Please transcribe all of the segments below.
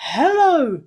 Hello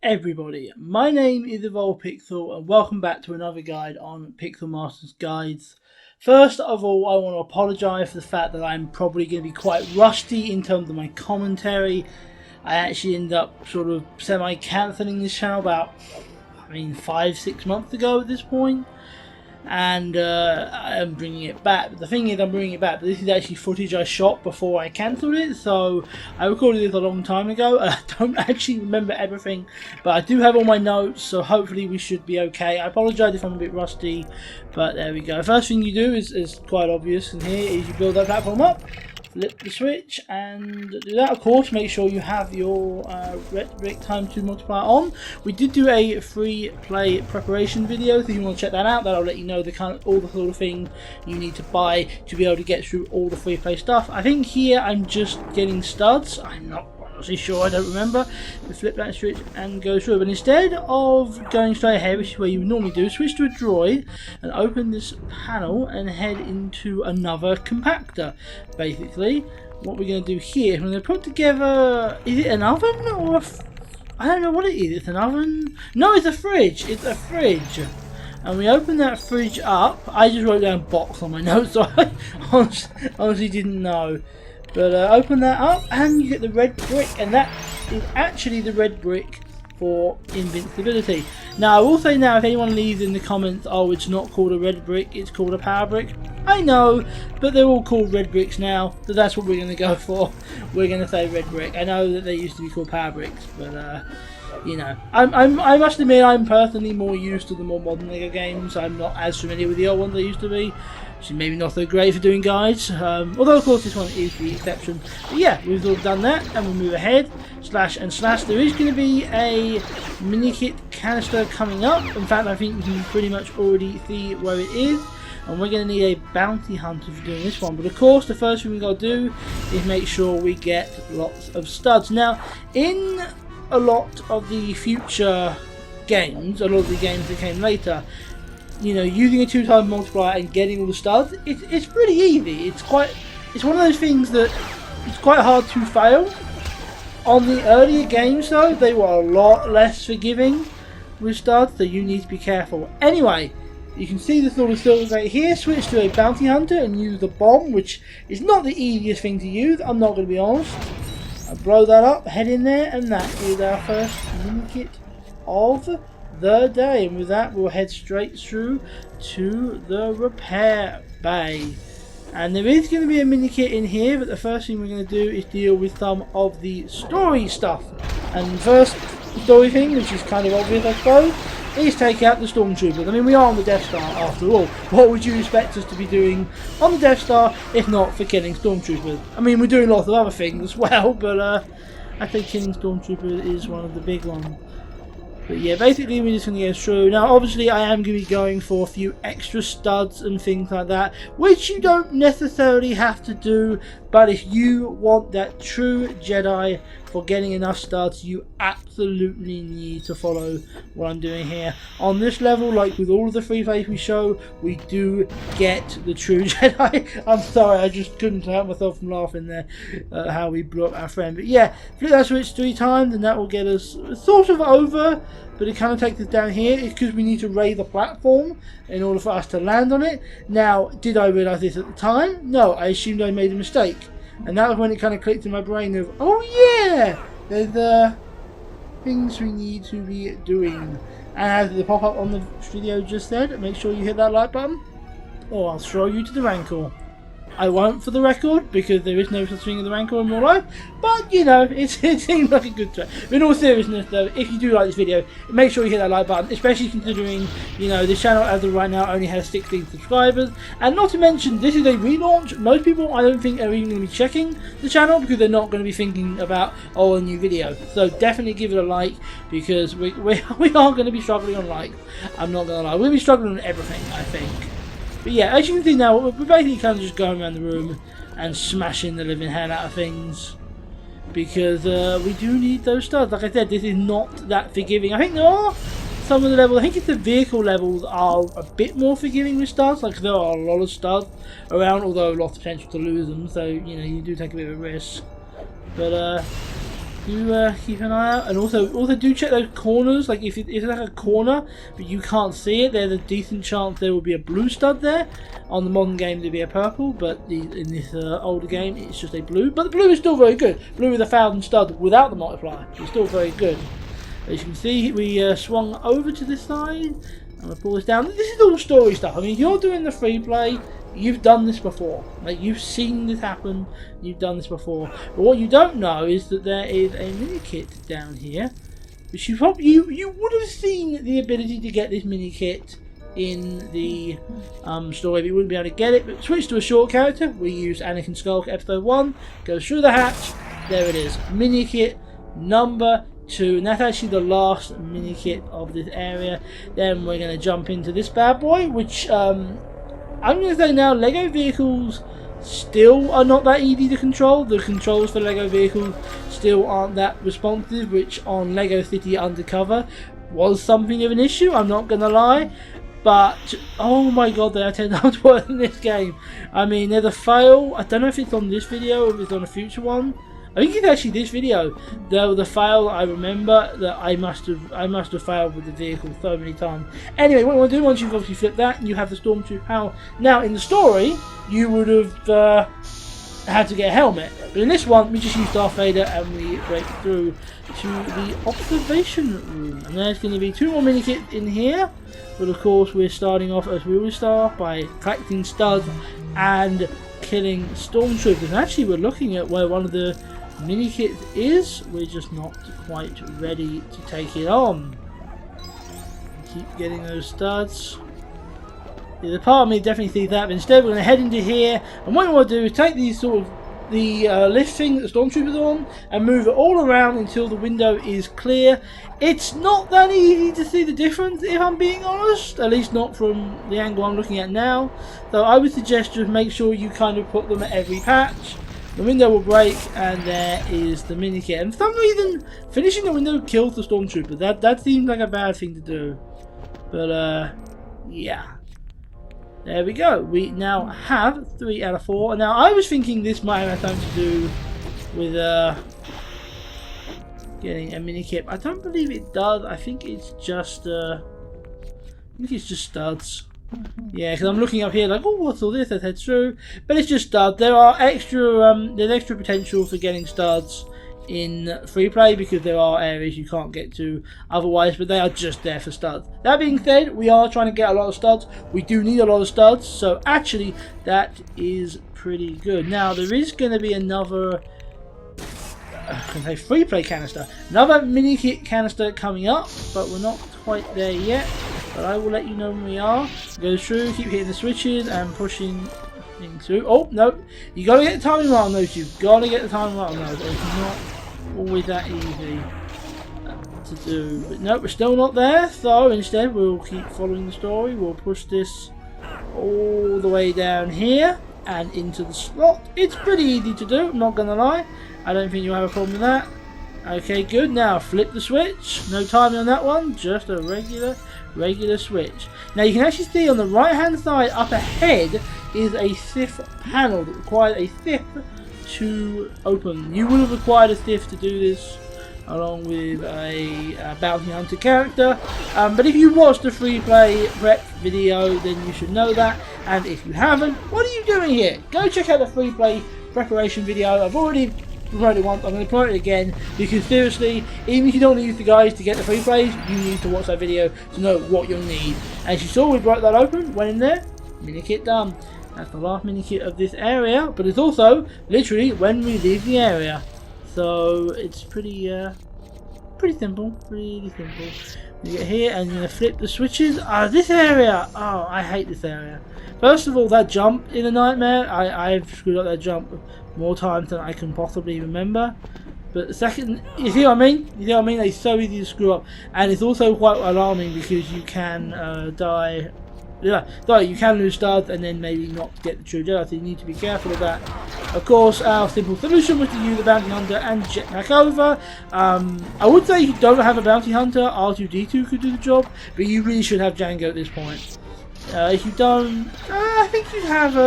everybody, my name is EvolvedPixel and welcome back to another guide on PixelMaster's guides. First of all, I want to apologise for the fact that I'm probably going to be quite rusty in terms of my commentary. I actually ended up sort of semi-cancelling this channel about 5-6 months ago at this point. And I am bringing it back. But the thing is, I'm bringing it back, but this is actually footage I shot before I cancelled it, so I recorded this a long time ago. I don't actually remember everything, but I do have all my notes, so hopefully we should be okay. I apologise if I'm a bit rusty, but there we go. First thing you do is quite obvious in here, is you build that platform up, flip the switch and do that. Of course, make sure you have your red brick times 2 multiplier on. We did do a free play preparation video, so if you want to check that out, that'll let you know all the sort of thing you need to buy to be able to get through all the free play stuff. I think here I'm just getting studs. I'm not honestly sure, I don't remember. We flip that switch and go through, but instead of going straight ahead, which is where you would normally do, switch to a droid and open this panel and head into another compactor. Basically, what we're going to do here is we're going to put together, is it an oven or I don't know what it is. It's an oven? No, it's a fridge. It's a fridge. And we open that fridge up. I just wrote down box on my notes, so I honestly didn't know. But open that up and you get the red brick, and that is actually the red brick for invincibility. Now I will say now, if anyone leaves in the comments, oh it's not called a red brick, it's called a power brick, I know, but they're all called red bricks now, so that's what we're going to go for. We're going to say red brick. I know that they used to be called power bricks, but you know, I must admit I'm personally more used to the more modern LEGO games. I'm not as familiar with the old ones they used to be. She's maybe not so great for doing guides, although of course this one is the exception. But yeah, we've all done that, and we'll move ahead, slash and slash. There is going to be a Minikit canister coming up. In fact, I think you can pretty much already see where it is, and we're going to need a bounty hunter for doing this one. But of course, the first thing we've got to do is make sure we get lots of studs. Now, in a lot of the future games, a lot of the games that came later, you know, using a 2-time multiplier and getting all the studs, it's pretty easy. It's one of those things that it's quite hard to fail. On the earlier games though, they were a lot less forgiving with studs, so you need to be careful. Anyway, you can see the sort of silver right here. Switch to a bounty hunter and use the bomb, which is not the easiest thing to use, I'm not going to be honest. I blow that up, head in there, and that is our first Minikit of the day. And with that, we'll head straight through to the repair bay. And there is going to be a Minikit in here, but the first thing we're going to do is deal with some of the story stuff. And first story thing, which is kind of obvious I suppose, is take out the Stormtroopers. I mean, we are on the Death Star after all. What would you expect us to be doing on the Death Star if not for killing Stormtroopers? I mean, we're doing lots of other things as well, but I think killing Stormtroopers is one of the big ones. But yeah, basically we're just going to go through. Now obviously I am going to be going for a few extra studs and things like that, which you don't necessarily have to do, but if you want that true Jedi for getting enough studs, you absolutely need to follow what I'm doing here. On this level, like with all of the free plays we show, we do get the true Jedi. I'm sorry, I just couldn't help myself from laughing there at how we blew up our friend. But yeah, flip that switch 3 times and that will get us sort of over, but it kind of takes us down here. It's because we need to raise the platform in order for us to land on it. Now, did I realise this at the time? No, I assumed I made a mistake. And that was when it kind of clicked in my brain of, oh yeah, there's things we need to be doing. And as the pop-up on the video just said, make sure you hit that like button, or I'll throw you to the Rancor. I won't, for the record, because there is no such thing as a Rancor in real life, but you know, it seems like a good try. In all seriousness though, if you do like this video, make sure you hit that like button, especially considering, you know, this channel as of right now only has 16 subscribers, and not to mention, this is a relaunch. Most people I don't think are even going to be checking the channel because they're not going to be thinking about, oh, a new video. So definitely give it a like, because we are going to be struggling on likes. I'm not going to lie, we'll be struggling on everything, I think. But yeah, as you can see now, we're basically kind of just going around the room and smashing the living hell out of things. Because we do need those studs. Like I said, this is not that forgiving. I think there are some of the levels, I think it's the vehicle levels are a bit more forgiving with studs. Like there are a lot of studs around, although a lot of potential to lose them. So, you know, you do take a bit of a risk. But Do keep an eye out, and also do check those corners. Like if there's like a corner but you can't see it, there's a decent chance there will be a blue stud there. On the modern game there'd be a purple, but in this older game it's just a blue. But the blue is still very good. Blue with 1,000 stud without the multiplier is still very good. As you can see, we swung over to this side. I'm gonna pull this down. This is all story stuff. I mean, if you're doing the free play, you've done this before. Like, you've seen this happen. You've done this before. But what you don't know is that there is a mini kit down here, which you would have seen the ability to get this mini kit in the story. But you wouldn't be able to get it. But switch to a short character. We use Anakin Skywalker episode 1. Goes through the hatch. There it is. Mini kit number 2, and that's actually the last mini kit of this area. Then we're going to jump into this bad boy, which I'm going to say now, LEGO vehicles still are not that easy to control. The controls for LEGO vehicles still aren't that responsive, which on LEGO City Undercover was something of an issue, I'm not going to lie. But, oh my god, they are 10 times worse in this game. I mean, there's a fail. I don't know if it's on this video or if it's on a future one. I think it's actually this video. The fail I remember that I must have failed with the vehicle so many times. Anyway, what you want to do once you've obviously flipped that and you have the Stormtrooper power. Now in the story, you would have had to get a helmet, but in this one we just use Darth Vader and we break through to the observation room. And there's going to be 2 more mini kits in here. But of course, we're starting off as we always start off by collecting studs and killing stormtroopers. And actually, we're looking at where one of the mini kits is. We're just not quite ready to take it on. Keep getting those studs. Yeah, the part of me definitely sees that, but instead we're going to head into here, and what we want to do is take these sort of the lift thing that the stormtroopers are on and move it all around until the window is clear. It's not that easy to see the difference, if I'm being honest, at least not from the angle I'm looking at now. So I would suggest just make sure you kind of put them at every patch. The window will break, and there is the mini kit. And for some reason, finishing the window kills the stormtrooper. That seems like a bad thing to do. But yeah. There we go. We now have 3 out of 4. Now I was thinking this might have something to do with getting a mini kit. I don't believe it does. I think it's just studs. Yeah, because I'm looking up here like, oh, what's all this? Let's head through. But it's just studs. There are extra there's extra potential for getting studs in free play because there are areas you can't get to otherwise, but they are just there for studs. That being said, we are trying to get a lot of studs. We do need a lot of studs, so actually that is pretty good. Now there is going to be another free play canister, another mini kit canister coming up, but we're not quite there yet. But I will let you know when we are. Go through, keep hitting the switches and pushing through. Oh no, you gotta get the timing right on those. You've gotta get the timing right on those. It's not always that easy to do. But no, we're still not there. So instead, we'll keep following the story. We'll push this all the way down here and into the slot. It's pretty easy to do. I'm not gonna lie. I don't think you'll have a problem with that. Okay, good. Now flip the switch. No timing on that one. Just a regular switch. Now you can actually see on the right hand side up ahead is a Sith panel that requires a Sith to open. You would have required a Sith to do this along with a bounty hunter character, but if you watched the free play prep video then you should know that, and if you haven't, what are you doing here? Go check out the free play preparation video. I've already promoted it once, I'm going to promote it again, because seriously, even if you don't use the guys to get the free plays, you need to watch that video to know what you'll need. As you saw, we broke that open, went in there, mini kit done. That's the last mini kit of this area, but it's also literally when we leave the area. So it's pretty simple, pretty simple. You get here and you're going to flip the switches. This area, oh, I hate this area. First of all, that jump in a nightmare. I've screwed up that jump more times than I can possibly remember. But the second, you see what I mean? You see what I mean? It's so easy to screw up, and it's also quite alarming because you can die. Yeah, so you can lose studs and then maybe not get the true Jedi, so you need to be careful of that. Of course, our simple solution was to use the bounty hunter and jet back over. I would say if you don't have a bounty hunter, R2-D2 could do the job, but you really should have Django at this point. If you don't, I think you'd have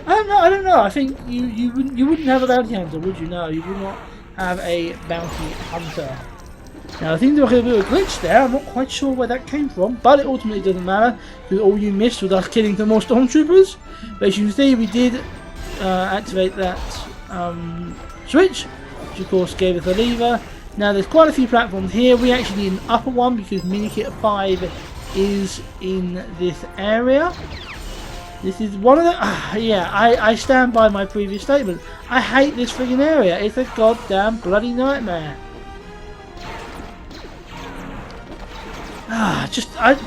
I don't know. I think you wouldn't have a bounty hunter, would you? No, you would not have a bounty hunter. Now I think there was a bit of a glitch there. I'm not quite sure where that came from, but it ultimately doesn't matter because all you missed was us killing some more stormtroopers. But as you can see, we did activate that switch, which of course gave us a lever. Now there's quite a few platforms here. We actually need an upper one because Minikit 5 is in this area. This is one of the... yeah, I stand by my previous statement. I hate this friggin' area. It's a goddamn bloody nightmare.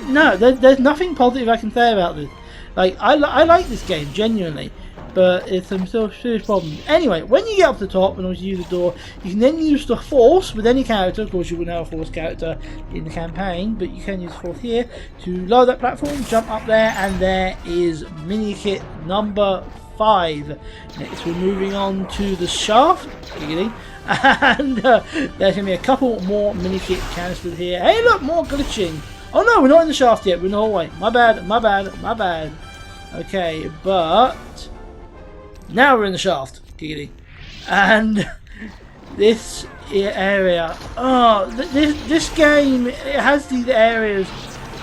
No, there's nothing positive I can say about this. Like, I like this game, genuinely. But it's some serious problems. Anyway, when you get up to the top and also use the door, you can then use the Force with any character. Of course, you wouldn't have a Force character in the campaign, but you can use Force here to lower that platform, jump up there, and there is Minikit number 5. Next, we're moving on to the shaft. Giggity. And there's going to be a couple more Minikit canisters here. Hey, look, more glitching. Oh no, we're not in the shaft yet. We're in the hallway. My bad, my bad, my bad. Okay, but now we're in the shaft, giggity. And this area, this game, it has these areas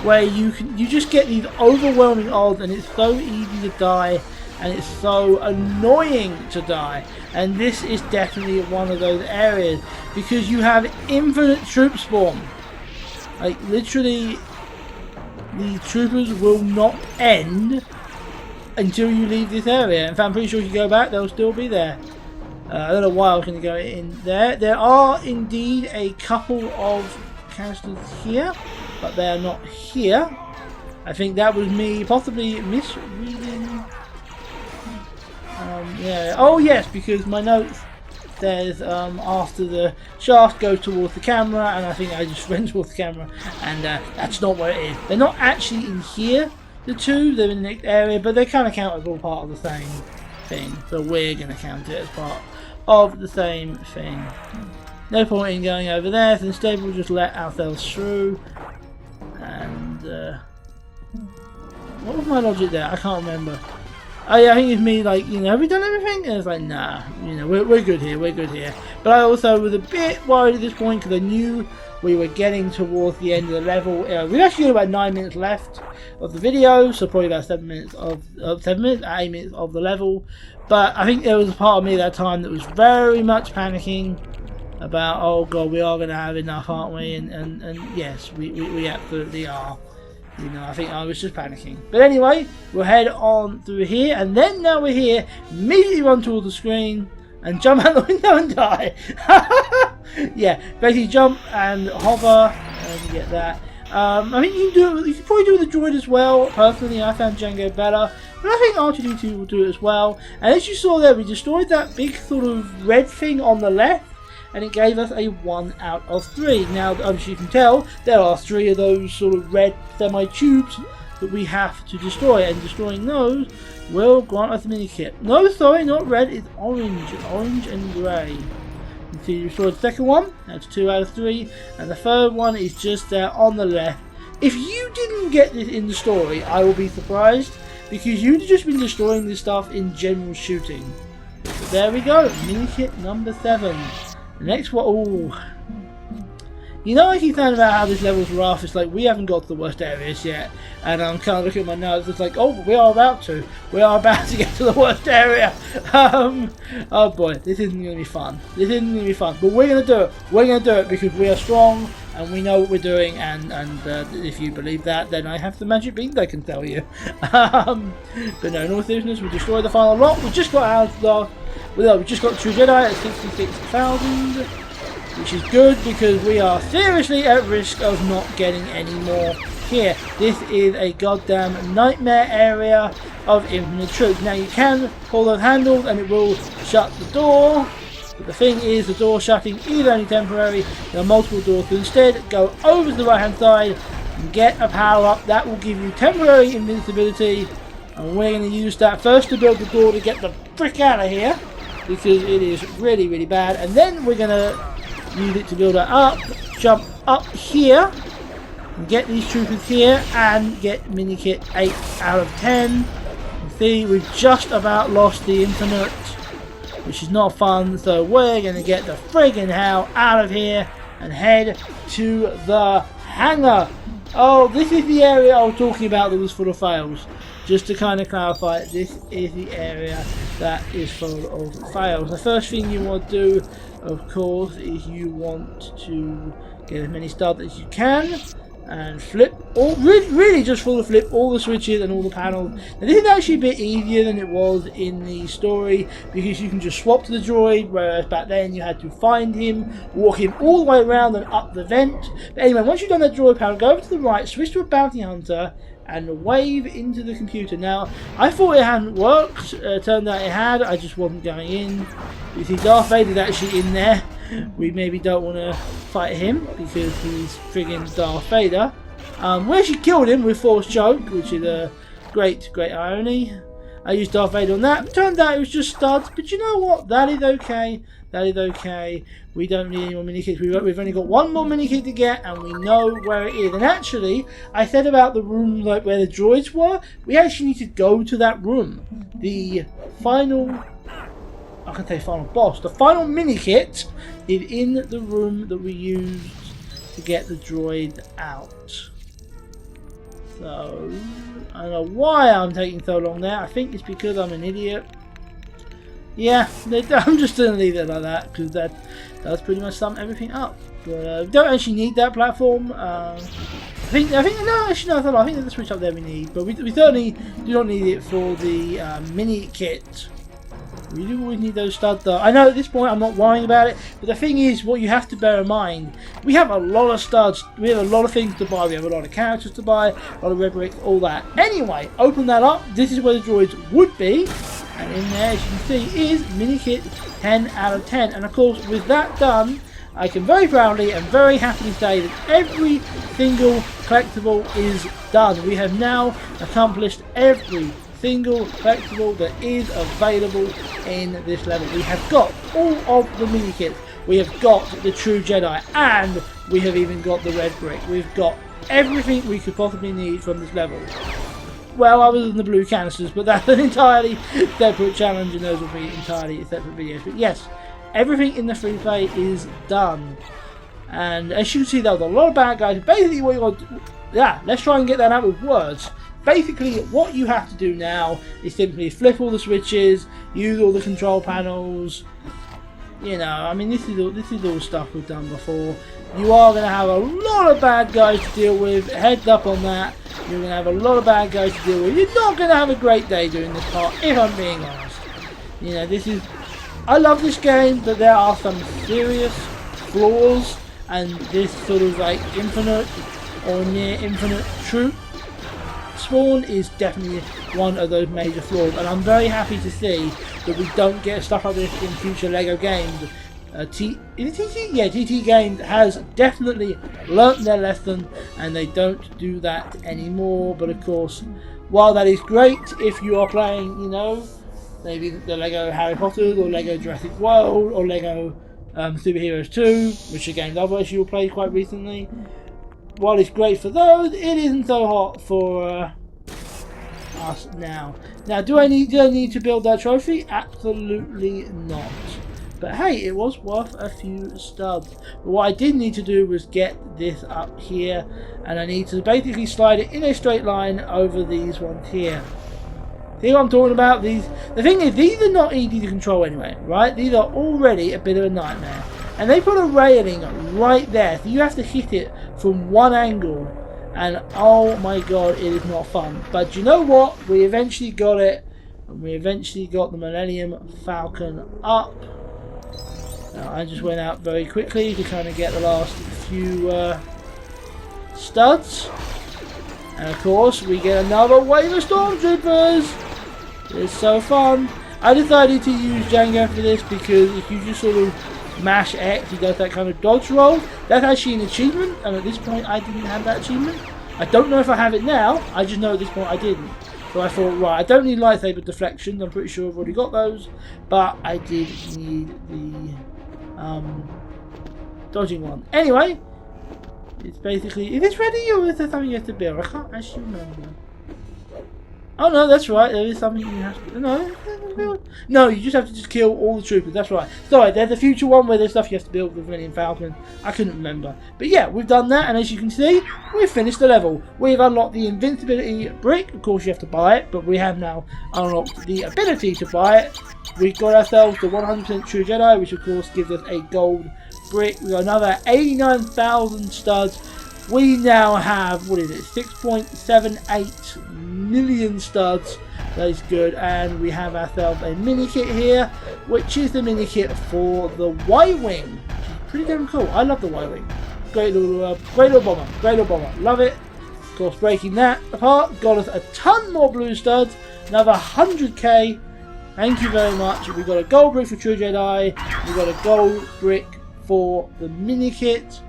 where you just get these overwhelming odds, and it's so easy to die, and it's so annoying to die. And this is definitely one of those areas because you have infinite troop spawn. Like literally, the troopers will not end until you leave this area. In fact, I'm pretty sure if you go back, they'll still be there. I don't know why I was going to go in there. There are indeed a couple of canisters here, but they are not here. I think that was me possibly misreading. Yeah. Oh yes, because my notes says after the shaft go towards the camera, and I think I just went towards the camera, and that's not where it is. They're not actually in here. The two, they're in the next area, but they kind of count as all part of the same thing. So we're going to count it as part of the same thing. No point in going over there, so instead we'll just let ourselves through. And what was my logic there? I can't remember. Oh yeah, I think it's me like, you know, have we done everything? And it's like, nah, you know, we're good here, we're good here. But I also was a bit worried at this point because I knew we were getting towards the end of the level. We've actually got about 9 minutes left of the video, so probably about 7 minutes of 8 minutes of the level. But I think there was a part of me at that time that was very much panicking about, oh god, we are going to have enough, aren't we? And yes, we absolutely are. You know, I think I was just panicking. But anyway, we'll head on through here, and then now we're here, immediately run towards the screen and jump out the window and die. Yeah, basically jump and hover and you get that. I think you can do it. You can probably do it with the droid as well. Personally, I found Django better, but I think R2-D2 will do it as well. And as you saw there, we destroyed that big sort of red thing on the left, and it gave us a 1 out of 3. Now, obviously you can tell, there are 3 of those sort of red semi-tubes that we have to destroy, and destroying those will grant us a Minikit. No, sorry, not red, it's orange and grey. You see, you destroyed the second one, that's 2 out of 3, and the third one is just there on the left. If you didn't get this in the story, I will be surprised, because you've just been destroying this stuff in general shooting. But there we go, Minikit number 7. The next one, oh, you know, I keep saying about how this level's rough. It's like we haven't got to the worst areas yet, and I'm kind of looking at my notes. It's like, oh, we are about to get to the worst area. Oh boy, this isn't going to be fun. This isn't going to be fun, but we're going to do it. We're going to do it because we are strong and we know what we're doing. And if you believe that, then I have the magic beans I can tell you. But no, in all seriousness, we destroyed the final lot. We just got out of the. Well, we just got True Jedi at 66,000, which is good because we are seriously at risk of not getting any more here. This is a goddamn nightmare area of infinite troops. Now you can pull those handles and it will shut the door, but the thing is the door shutting is only temporary. There are multiple doors, so instead go over to the right hand side and get a power up that will give you temporary invincibility, and we're going to use that first to build the door to get the frick out of here, because it is really, really bad. And then we're going to use it to build it up, jump up here, and get these troopers here, and get Minikit 8 out of 10. See, we've just about lost the infinite, which is not fun, so we're going to get the friggin' hell out of here and head to the hangar. Oh, this is the area I was talking about that was full of fails. Just to kind of clarify, this is the area that is full of fails. The first thing you want to do, of course, is you want to get as many studs as you can and flip all, really just flip all the switches and all the panels. Now this is actually a bit easier than it was in the story, because you can just swap to the droid, whereas back then you had to find him, walk him all the way around and up the vent. But anyway, once you've done that droid panel, go over to the right, switch to a bounty hunter and wave into the computer. Now, I thought it hadn't worked, turned out it had, I just wasn't going in. You see Darth Vader's actually in there. We maybe don't want to fight him because he's friggin' Darth Vader. We actually killed him with Force Choke, which is a great irony. I used Darth Vader on that. Turned out it was just studs, but you know what? That is okay. That is okay. We don't need any more minikits. We've only got one more minikit to get, and we know where it is. And actually, I said about the room like where the droids were. We actually need to go to that room. The final, I can say final boss. The final minikit is in the room that we used to get the droid out. So, I don't know why I'm taking so long there. I think it's because I'm an idiot. Yeah, I'm just going to leave it like that, because that does pretty much sum everything up. But we don't actually need that platform. I think no, actually no, I think there's a switch up there we need, but we certainly do not need it for the mini kit. We do always need those studs though. I know at this point I'm not worrying about it, but the thing is, what you have to bear in mind, we have a lot of studs, we have a lot of things to buy, we have a lot of characters to buy, a lot of red bricks, all that. Anyway, open that up, this is where the droids would be, and in there, as you can see, is Minikit 10 out of 10. And of course, with that done, I can very proudly and very happily say that every single collectible is done. We have now accomplished every single collectible that is available in this level. We have got all of the minikits, we have got the true Jedi, and we have even got the red brick. We've got everything we could possibly need from this level. Well, other than the blue canisters, but that's an entirely separate challenge, and those will be entirely separate videos. But yes, everything in the free play is done. And as you can see, there was a lot of bad guys. Basically, what you want to, yeah, let's try and get that out with words. Basically, what you have to do now is simply flip all the switches, use all the control panels. You know, I mean, this is all stuff we've done before. You are going to have a lot of bad guys to deal with. Heads up on that. You're going to have a lot of bad guys to deal with. You're not going to have a great day doing this part, if I'm being honest. You know, this is, I love this game, but there are some serious flaws, and this sort of like infinite or near infinite troop spawn is definitely one of those major flaws, and I'm very happy to see that we don't get stuff like this in future LEGO games. TT Games has definitely learnt their lesson, and they don't do that anymore. But of course, while that is great if you are playing, you know, maybe the LEGO Harry Potter or LEGO Jurassic World or LEGO Superheroes 2, which are games I've actually played quite recently, while it's great for those, it isn't so hot for us now. Now, do I need to build that trophy? Absolutely not. But hey, it was worth a few studs. But what I did need to do was get this up here, and I need to basically slide it in a straight line over these ones here. See what I'm talking about? The thing is, these are not easy to control anyway, right? These are already a bit of a nightmare. And they put a railing right there, so you have to hit it from one angle. And oh my god, it is not fun. But you know what? We eventually got it. And we eventually got the Millennium Falcon up. Now, I just went out very quickly to kind of get the last few studs. And of course, we get another wave of stormtroopers. It's so fun. I decided to use Django for this because if you just sort of mash X, he does that kind of dodge roll. That's actually an achievement, and at this point I didn't have that achievement. I don't know if I have it now, I just know at this point I didn't. So I thought, right, I don't need lightsaber deflections, I'm pretty sure I've already got those, but I did need the dodging one. Anyway, it's basically, is this ready or is there something you have to build? I can't actually remember. Oh no, that's right. There is something you have to. No, you just have to just kill all the troopers. That's right. Sorry, there's a future one where there's stuff you have to build with Millennium Falcon. I couldn't remember, but yeah, we've done that, and as you can see, we've finished the level. We've unlocked the invincibility brick. Of course, you have to buy it, but we have now unlocked the ability to buy it. We've got ourselves the 100% True Jedi, which of course gives us a gold brick. We've got another 89,000 studs. We now have, what is it, 6.78 million studs. That is good. And we have ourselves a Minikit here, which is the Minikit for the Y-Wing. Pretty damn cool. I love the Y-Wing. Great little bomber. Great little bomber. Love it. Of course, breaking that apart got us a ton more blue studs. Another 100k. Thank you very much. We got a gold brick for True Jedi. We got a gold brick for the Minikit.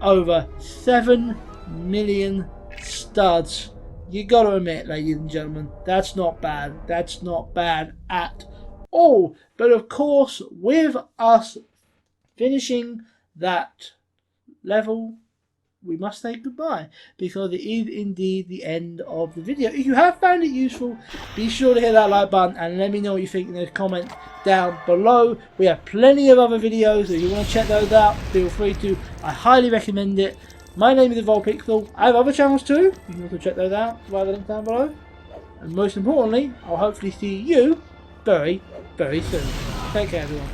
Over 7 million studs. You gotta admit, ladies and gentlemen, that's not bad. That's not bad at all. But of course, with us finishing that level, we must say goodbye, because it is indeed the end of the video. If you have found it useful, be sure to hit that like button and let me know what you think in the comments down below. We have plenty of other videos, so if you want to check those out, feel free to. I highly recommend it. My name is Pixel. I have other channels too. You can also check those out via the link down below. And most importantly, I'll hopefully see you very, very soon. Take care, everyone.